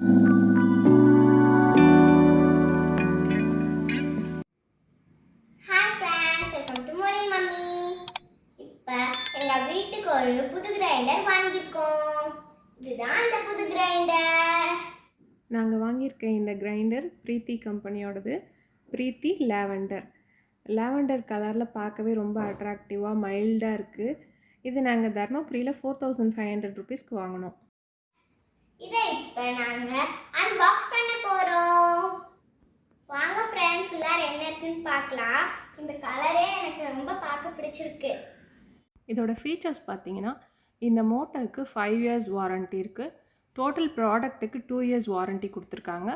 Hi friends, welcome to morning mummy. இப்போ எங்கள் வீட்டுக்கு ஒரு புது கிரைண்டர் வாங்கியிருக்கோம். இதுதான் அந்த புது கிரைண்டர். நாங்கள் வாங்கியிருக்க இந்த கிரைண்டர் பிரீத்தி கம்பெனியோடது. பிரீத்தி லேவண்டர் கலரில் பார்க்கவே ரொம்ப அட்ராக்டிவாக மைல்டாக இருக்குது. இது நாங்கள் தர்மபுரியில் 4500 ருபீஸ்க்கு வாங்கினோம். இதை இப்போ நாங்கள் அன்பாக்ஸ் பண்ண போகிறோம். வாங்க ஃப்ரெண்ட்ஸ், உள்ளார என்ன இருக்குன்னு பார்க்கலாம். இந்த கலரே எனக்கு ரொம்ப பார்க்க பிடிச்சிருக்கு. இதோட ஃபீச்சர்ஸ் பார்த்தீங்கன்னா, இந்த மோட்டருக்கு 5 இயர்ஸ் வாரண்ட்டி இருக்குது. டோட்டல் ப்ராடக்ட்டுக்கு 2 இயர்ஸ் வாரண்ட்டி கொடுத்துருக்காங்க.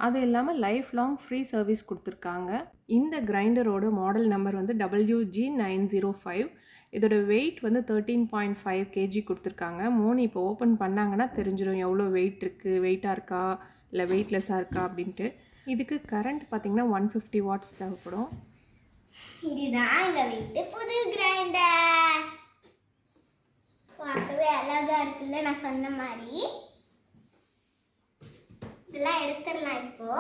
அது இல்லாமல் லைஃப் லாங் ஃப்ரீ சர்வீஸ் கொடுத்துருக்காங்க. இந்த கிரைண்டரோட மாடல் நம்பர் வந்து WG905. இதோட வெயிட் வந்து 13.5 kg கொடுத்துருக்காங்க. இப்போ ஓப்பன் பண்ணாங்கன்னா தெரிஞ்சிடும் எவ்வளோ வெயிட்டாக இருக்கா இல்லை வெயிட்லெஸ்ஸாக இருக்கா அப்படின்ட்டு. இதுக்கு கரண்ட் பார்த்திங்கன்னா 150 வாட்ஸ் தேவைப்படும். இதுதான் எங்கள் வீட்டு புது கிரைண்டர். பார்க்கவே அழகாக இருக்குல்ல, நான் சொன்ன மாதிரி. இதெல்லாம் எடுத்துடலாம் இப்போ.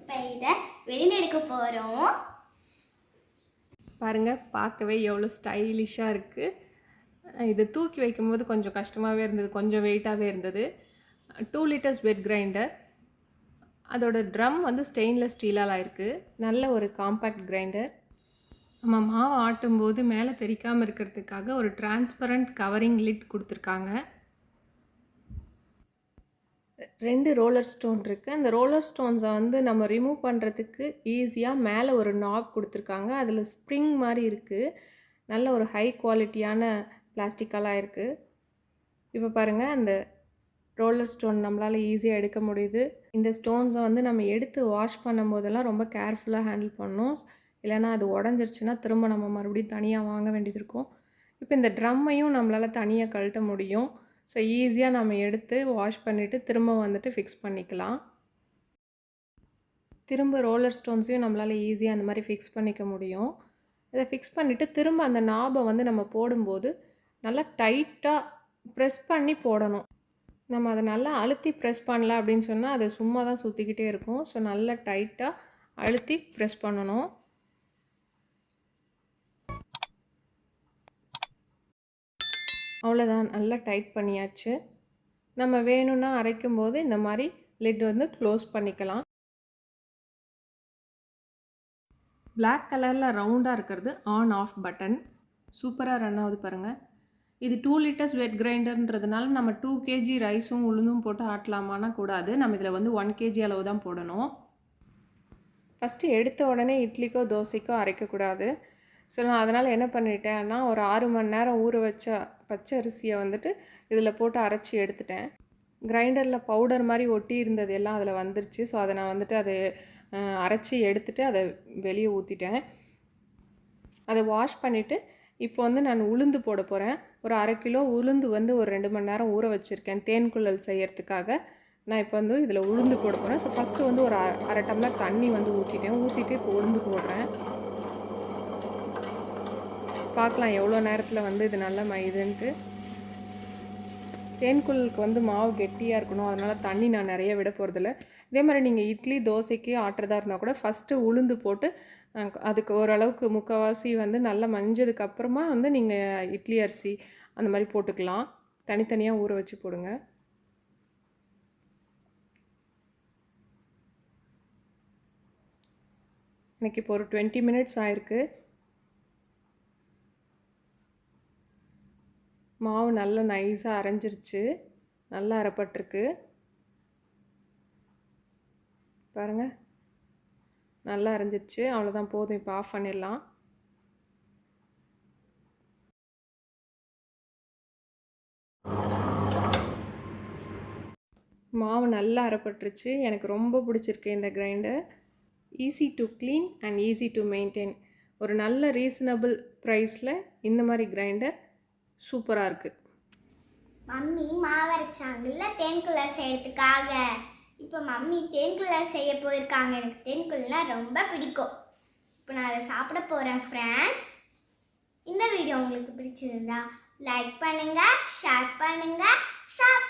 இப்போ இதை வெளியில் எடுக்க போகிறோம். பாருங்கள், பார்க்கவே எவ்வளோ ஸ்டைலிஷாக இருக்குது. இதை தூக்கி வைக்கும்போது கொஞ்சம் கஷ்டமாகவே இருந்தது, கொஞ்சம் வெயிட்டாகவே இருந்தது. 2 லிட்டர்ஸ் வெட் கிரைண்டர். அதோட ட்ரம் வந்து ஸ்டெயின்லெஸ் ஸ்டீலால் இருக்குது. நல்ல ஒரு காம்பேக்ட் கிரைண்டர். நம்ம மாவை ஆட்டும்போது மேலே தெரிக்காமல் இருக்கிறதுக்காக ஒரு டிரான்ஸ்பரண்ட் கவரிங் லிட் கொடுத்துருக்காங்க. 2 ரோலர் ஸ்டோன் இருக்குது. அந்த ரோலர் ஸ்டோன்ஸை வந்து நம்ம ரிமூவ் பண்ணுறதுக்கு ஈஸியாக மேலே ஒரு நாப் கொடுத்துருக்காங்க. அதில் ஸ்ப்ரிங் மாதிரி இருக்குது. நல்ல ஒரு ஹை குவாலிட்டியான பிளாஸ்டிக்கெல்லாம் இருக்குது. இப்போ பாருங்கள், அந்த ரோலர் ஸ்டோன் நம்மளால் ஈஸியாக எடுக்க முடியுது. இந்த ஸ்டோன்ஸை வந்து நம்ம எடுத்து வாஷ் பண்ணும் போதெல்லாம் ரொம்ப கேர்ஃபுல்லாக ஹேண்டில் பண்ணணும். இல்லைனா அது உடஞ்சிருச்சுன்னா திரும்ப நம்ம மறுபடியும் தனியாக வாங்க வேண்டியது இருக்கும். இப்போ இந்த ட்ரம்மையும் நம்மளால் தனியாக கழட்ட முடியும். ஸோ ஈஸியாக நம்ம எடுத்து வாஷ் பண்ணிவிட்டு திரும்ப வந்துட்டு ஃபிக்ஸ் பண்ணிக்கலாம். திரும்ப ரோலர் ஸ்டோன்ஸையும் நம்மளால் ஈஸியாக அந்த மாதிரி ஃபிக்ஸ் பண்ணிக்க முடியும். இதை ஃபிக்ஸ் பண்ணிவிட்டு திரும்ப அந்த நாபை வந்து நம்ம போடும்போது நல்லா டைட்டாக ப்ரெஸ் பண்ணி போடணும். நம்ம அதை நல்லா அழுத்தி ப்ரெஸ் பண்ணல அப்படின்னு சொன்னால் அது சும்மா தான் சுற்றிக்கிட்டே இருக்கும். ஸோ நல்லா டைட்டாக அழுத்தி ப்ரெஸ் பண்ணணும். அவ்வளோதான், நல்லா டைட் பண்ணியாச்சு. நம்ம வேணும்னா அரைக்கும்போது இந்த மாதிரி லிட் வந்து க்ளோஸ் பண்ணிக்கலாம். Black கலரில் ரவுண்டாக இருக்கிறது ஆன் ஆஃப் பட்டன். சூப்பராக ரன் ஆகுது பாருங்கள். இது 2 லிட்டர்ஸ் வெட் கிரைண்டர்ன்றதுனால நம்ம 2 kg ரைஸும் உளுந்தும் போட்டு ஆட்டலாமான்னா கூடாது. நம்ம இதில் வந்து 1 kg அளவு தான் போடணும். ஃபஸ்ட்டு எடுத்த உடனே இட்லிக்கோ தோசைக்கோ அரைக்கக்கூடாது. ஸோ நான் அதனால் என்ன பண்ணிட்டேன்னா, ஒரு 6 மணி நேரம் ஊற வச்ச பச்சை அரிசியை வந்துட்டு இதில் போட்டு அரைச்சி எடுத்துட்டேன். கிரைண்டரில் பவுடர் மாதிரி ஒட்டி இருந்தது எல்லாம் அதில் வந்துருச்சு. ஸோ அதை நான் வந்துட்டு அதை அரைச்சி எடுத்துகிட்டு அதை வெளியே ஊற்றிட்டேன். அதை வாஷ் பண்ணிவிட்டு இப்போ வந்து நான் உளுந்து போட போகிறேன். ஒரு 1/2 கிலோ உளுந்து வந்து ஒரு 2 மணி நேரம் ஊற வச்சுருக்கேன் தேன் குழல் செய்யறதுக்காக. நான் இப்போ வந்து இதில் உளுந்து போட போகிறேன். ஸோ ஃபஸ்ட்டு வந்து ஒரு 1/2 டம்ளர் தண்ணி வந்து ஊற்றிட்டு இப்போ உளுந்து போடுறேன். பார்க்கலாம் எவ்வளோ நேரத்தில் வந்து இது நல்லா மைதுன்ட்டு. தேன்குழலுக்கு வந்து மாவு கெட்டியாக இருக்கணும், அதனால் தண்ணி நான் நிறைய விட போகிறதில்ல. இதே மாதிரி நீங்கள் இட்லி தோசைக்கு ஆட்டுறதா இருந்தால் கூட ஃபஸ்ட்டு உளுந்து போட்டு அதுக்கு ஓரளவுக்கு முக்கால்வாசி வந்து நல்லா மஞ்சதுக்கப்புறமா வந்து நீங்கள் இட்லி அரிசி அந்த மாதிரி போட்டுக்கலாம். தனித்தனியாக ஊற வச்சு போடுங்க. எனக்கு இப்போ ஒரு 20 மினிட்ஸ் ஆயிருக்கு. மாவு நல்லா நைஸாக அரைஞ்சிருச்சு, நல்லா அரைப்பட்டிருக்கு பாருங்கள். நல்லா அரைஞ்சிருச்சு. அவ்வளோதான், போதும். இப்போ ஆஃப் பண்ணிடலாம். மாவு நல்லா அரைப்பட்டுருச்சு. எனக்கு ரொம்ப பிடிச்சிருக்கு இந்த grinder. Easy to clean and easy to maintain. ஒரு நல்ல ரீசனபிள் ப்ரைஸில் இந்த மாதிரி கிரைண்டர் சூப்பராக இருக்குது. மம்மி மாவரைச்சாங்கல்ல தேன்குழல் செய்யறதுக்காக. இப்போ மம்மி தேன்குழல் செய்ய போயிருக்காங்க. எனக்கு தேன்குழல்னா ரொம்ப பிடிக்கும். இப்போ நான் அதை சாப்பிட போகிறேன் ஃப்ரெண்ட்ஸ். இந்த வீடியோ உங்களுக்கு பிடிச்சிருந்தா லைக் பண்ணுங்க, ஷேர் பண்ணுங்க, சப்ஸ்கிரைப்